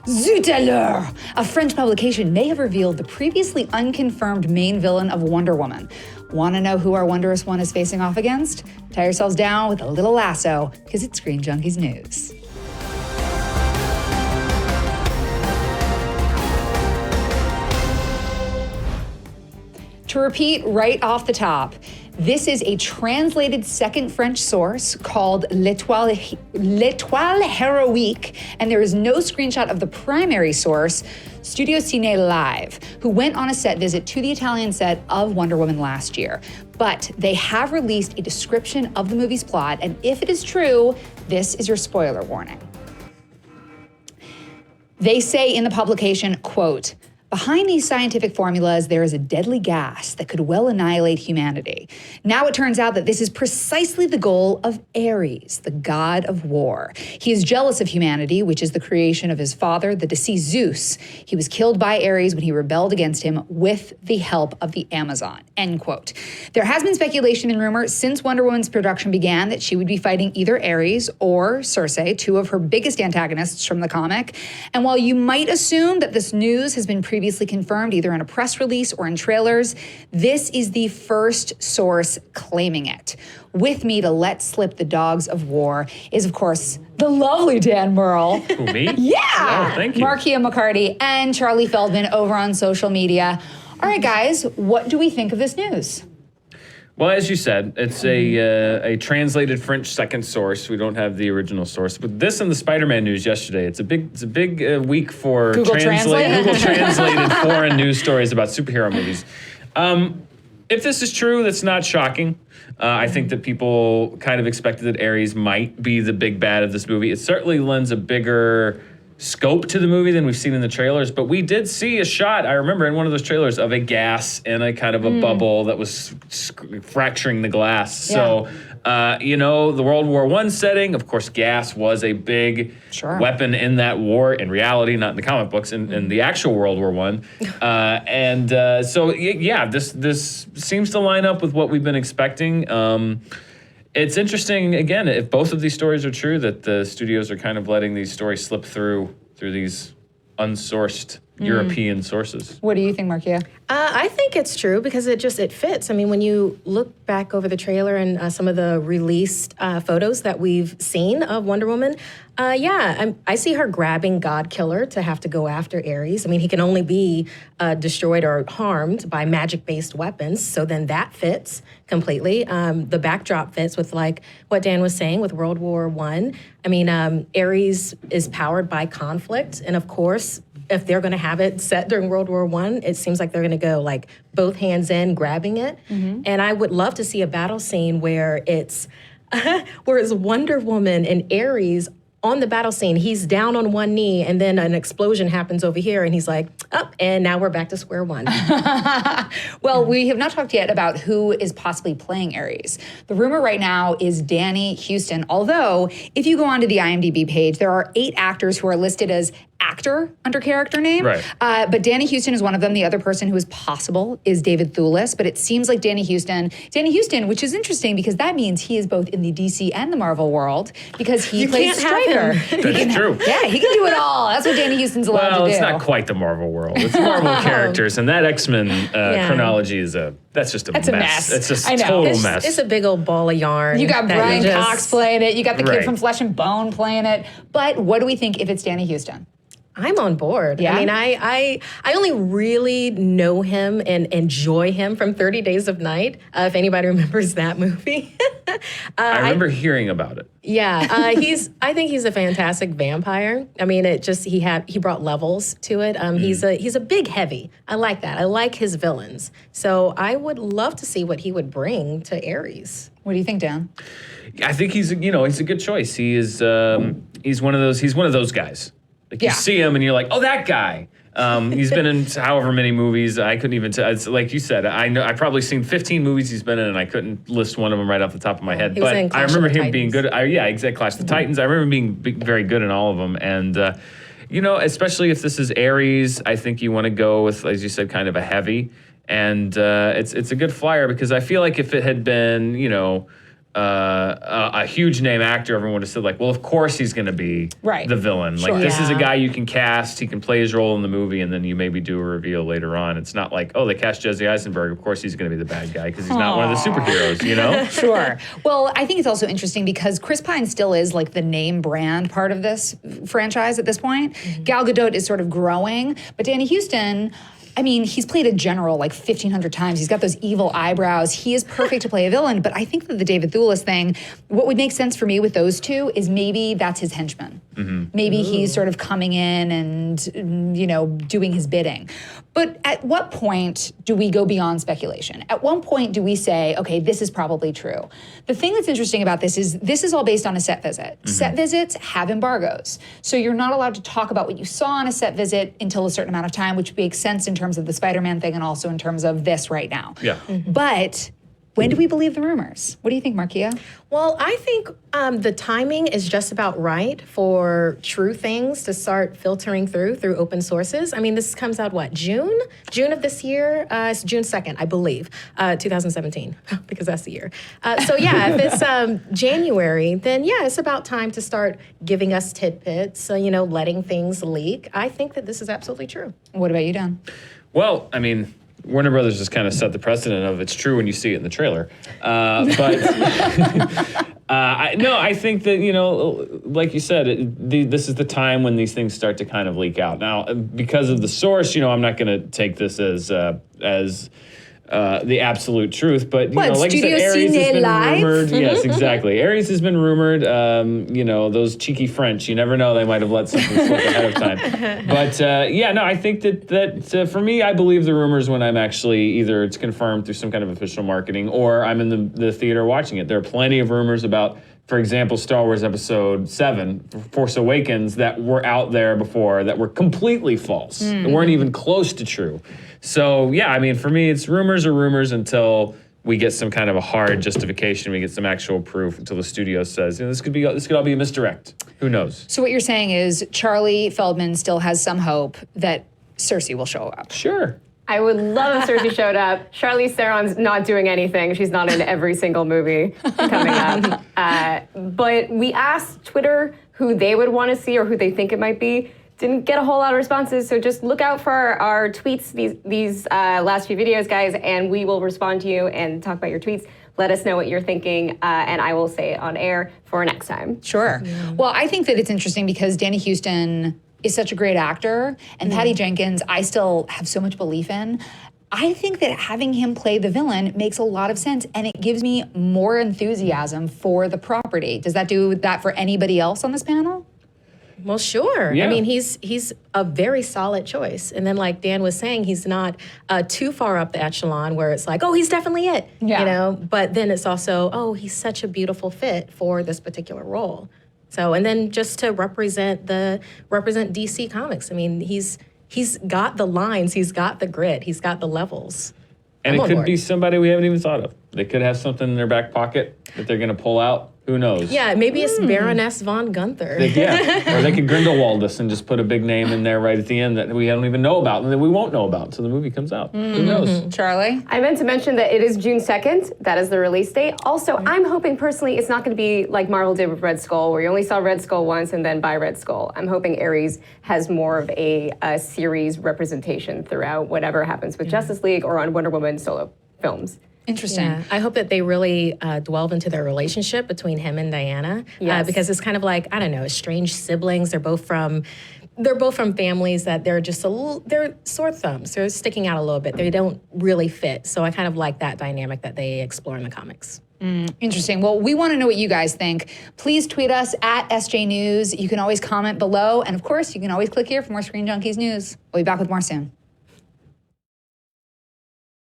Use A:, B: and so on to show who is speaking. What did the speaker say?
A: Zut alors! A French publication may have revealed the previously unconfirmed main villain of Wonder Woman. Want to know who our Wondrous One is facing off against? Tie yourselves down with a little lasso, because it's Screen Junkies News. To repeat right off the top, this is a translated second French source called L'Étoile Héroïque, and there is no screenshot of the primary source, Studio Cine Live, who went on a set visit to the Italian set of Wonder Woman last year. But they have released a description of the movie's plot, and if it is true, this is your spoiler warning. They say in the publication, quote, "Behind these scientific formulas, there is a deadly gas that could well annihilate humanity. Now it turns out that this is precisely the goal of Ares, the god of war. He is jealous of humanity, which is the creation of his father, the deceased Zeus. He was killed by Ares when he rebelled against him with the help of the Amazon," end quote. There has been speculation and rumor since Wonder Woman's production began that she would be fighting either Ares or Circe, two of her biggest antagonists from the comic. And while you might assume that this news has been previously confirmed either in a press release or in trailers, this is the first source claiming it. With me to let slip the dogs of war is, of course, the lovely Dan Murrell.
B: Who, me?
A: Yeah!
B: Oh, thank you.
A: Markia McCarty and Charlie Feldman over on social media. All right, guys, what do we think of this news?
B: Well, as you said, it's a translated French second source. We don't have the original source, but this and the Spider-Man news yesterday. It's a big week for
A: Google
B: Google translated foreign news stories about superhero movies. If this is true, that's not shocking. I think that people kind of expected that Ares might be the big bad of this movie. It certainly lends a bigger scope to the movie than we've seen in the trailers, but we did see a shot, I remember in one of those trailers, of a gas in a kind of a bubble that was fracturing the glass.
A: Yeah.
B: So, the World War I setting, of course, gas was a big weapon in that war, in reality, not in the comic books, in the actual World War I. This seems to line up with what we've been expecting. It's interesting, again, if both of these stories are true, that the studios are kind of letting these stories slip through these unsourced European sources.
A: What do you think, Markia?
C: I think it's true because it fits. I mean, when you look back over the trailer and some of the released photos that we've seen of Wonder Woman, I see her grabbing God Killer to have to go after Ares. I mean, he can only be destroyed or harmed by magic-based weapons, so then that fits completely. The backdrop fits with, like, what Dan was saying with World War I. I mean, Ares is powered by conflict, and of course, if they're going to have it set during World War I, it seems like they're going to go like both hands in, grabbing it. Mm-hmm. And I would love to see a battle scene where it's Wonder Woman and Ares on the battle scene. He's down on one knee, and then an explosion happens over here, and he's like, and now we're back to square one.
A: Well, we have not talked yet about who is possibly playing Ares. The rumor right now is Danny Huston, although if you go onto the IMDb page, there are 8 actors who are listed as actor under character name.
B: Right.
A: But Danny Huston is one of them. The other person who is possible is David Thewlis, but it seems like Danny Huston, which is interesting because that means he is both in the DC and the Marvel world because he plays Stryker.
B: That's true.
A: Yeah, he can do it all. That's what Danny Huston's allowed to do.
B: Well, it's not quite the Marvel world. It's Marvel characters, and that X-Men chronology is that's just a mess. It's just a total mess.
C: It's a big old ball of yarn.
A: You got Brian Cox playing it. You got the kid from Flesh and Bone playing it. But what do we think if it's Danny Huston?
C: I'm on board.
A: Yeah?
C: I mean, I only really know him and enjoy him from 30 Days of Night, if anybody remembers that movie.
B: I remember hearing about it.
C: Yeah, I think he's a fantastic vampire. I mean, he brought levels to it. He's a big heavy. I like that. I like his villains. So I would love to see what he would bring to Ares.
A: What do you think, Dan?
B: I think he's a good choice. He is he's one of those guys. Like you see him and you're like, oh, that guy. He's been in however many movies. I couldn't even tell. It's like you said, I've probably seen 15 movies he's been in, and I couldn't list one of them right off the top of my head. But I remember him being good. Exactly. Clash of the Titans. I remember being very good in all of them. And, especially if this is Ares, I think you want to go with, as you said, kind of a heavy. And it's a good flyer because I feel like if it had been, a huge name actor, everyone would have said like, well, of course he's going to be the villain.
A: Sure.
B: Like this is a
C: Yeah.
B: guy you can cast. He can play his role in the movie, and then you maybe do a reveal later on. It's not like, oh, they cast Jesse Eisenberg. Of course he's going to be the bad guy because he's not one of the superheroes. You know?
A: Sure. Well, I think it's also interesting because Chris Pine still is like the name brand part of this franchise at this point. Gal Gadot is sort of growing, but Danny Houston, I mean, he's played a general like 1,500 times. He's got those evil eyebrows. He is perfect to play a villain, but I think that the David Thewlis thing, what would make sense for me with those two is maybe that's his henchman. Maybe he's sort of coming in and, you know, doing his bidding. But at what point do we go beyond speculation? At one point do we say, okay, this is probably true? The thing that's interesting about this is all based on a set visit. Set visits have embargoes. So you're not allowed to talk about what you saw on a set visit until a certain amount of time, which makes sense in terms of the Spider-Man thing and also in terms of this right now.
B: Yeah.
A: But when do we believe the rumors? What do you think, Markia?
C: Well, I think the timing is just about right for true things to start filtering through open sources. I mean, this comes out, what, June? June of this year? It's June 2nd, I believe, 2017, because that's the year. So yeah, if it's January, then yeah, it's about time to start giving us tidbits, you know, letting things leak. I think that this is absolutely true.
A: What about you, Don?
B: Well, I mean, Warner Brothers just kind of set the precedent of it's true when you see it in the trailer. I think that, you know, like you said, this is the time when these things start to kind of leak out. Now, because of the source, you know, I'm not going to take this as the absolute truth, but you know, like I said, Aries has been rumored. Yes, exactly. Aries has been rumored. You know, those cheeky French. You never know; they might have let something slip ahead of time. But yeah, no, I think that for me, I believe the rumors when I'm actually either it's confirmed through some kind of official marketing or I'm in the theater watching it. There are plenty of rumors about, for example, Star Wars Episode 7, Force Awakens, that were out there before that were completely false. They weren't even close to true. So, yeah, I mean, for me, it's rumors are rumors until we get some kind of a hard justification, we get some actual proof, until the studio says, you know, this could all be a misdirect. Who knows?
A: So what you're saying is Charlie Feldman still has some hope that Cersei will show up.
B: Sure.
D: I would love if Cersei showed up. Charlize Theron's not doing anything. She's not in every single movie coming up. But we asked Twitter who they would want to see or who they think it might be. Didn't get a whole lot of responses, so just look out for our tweets these last few videos, guys, and we will respond to you and talk about your tweets. Let us know what you're thinking, and I will say it on air for next time.
A: Sure. Well, I think that it's interesting because Danny Houston is such a great actor, and Patty Jenkins, I still have so much belief in. I think that having him play the villain makes a lot of sense, and it gives me more enthusiasm for the property. Does that do that for anybody else on this panel?
C: Well, sure.
B: Yeah.
C: I mean, he's a very solid choice. And then, like Dan was saying, he's not too far up the echelon where it's like, oh, he's definitely it.
A: Yeah.
C: You know. But then it's also, oh, he's such a beautiful fit for this particular role. So, and then just to represent DC Comics. I mean, he's got the lines, he's got the grit, he's got the levels.
B: And
C: I'm
B: it could
C: on
B: be
C: board.
B: somebody we haven't even thought of. They could have something in their back pocket that they're going to pull out. Who knows?
C: Yeah, maybe it's Baroness von Gunther.
B: Yeah, or they could Grindelwald us and just put a big name in there right at the end that we don't even know about and that we won't know about until the movie comes out. Who knows?
A: Charlie?
D: I meant to mention that it is June 2nd. That is the release date. Also, I'm hoping personally it's not going to be like Marvel did with Red Skull, where you only saw Red Skull once and then buy Red Skull. I'm hoping Ares has more of a series representation throughout whatever happens with Justice League or on Wonder Woman solo films.
A: Interesting.
C: Yeah, I hope that they really delve into their relationship between him and Diana,
D: Yes.
C: because it's kind of like, I don't know, estranged siblings. They're both from families that they're just they're sore thumbs. They're sticking out a little bit. They don't really fit. So I kind of like that dynamic that they explore in the comics.
A: Interesting. Well, we want to know what you guys think. Please tweet us at SJ News. You can always comment below. And of course, you can always click here for more Screen Junkies news. We'll be back with more soon.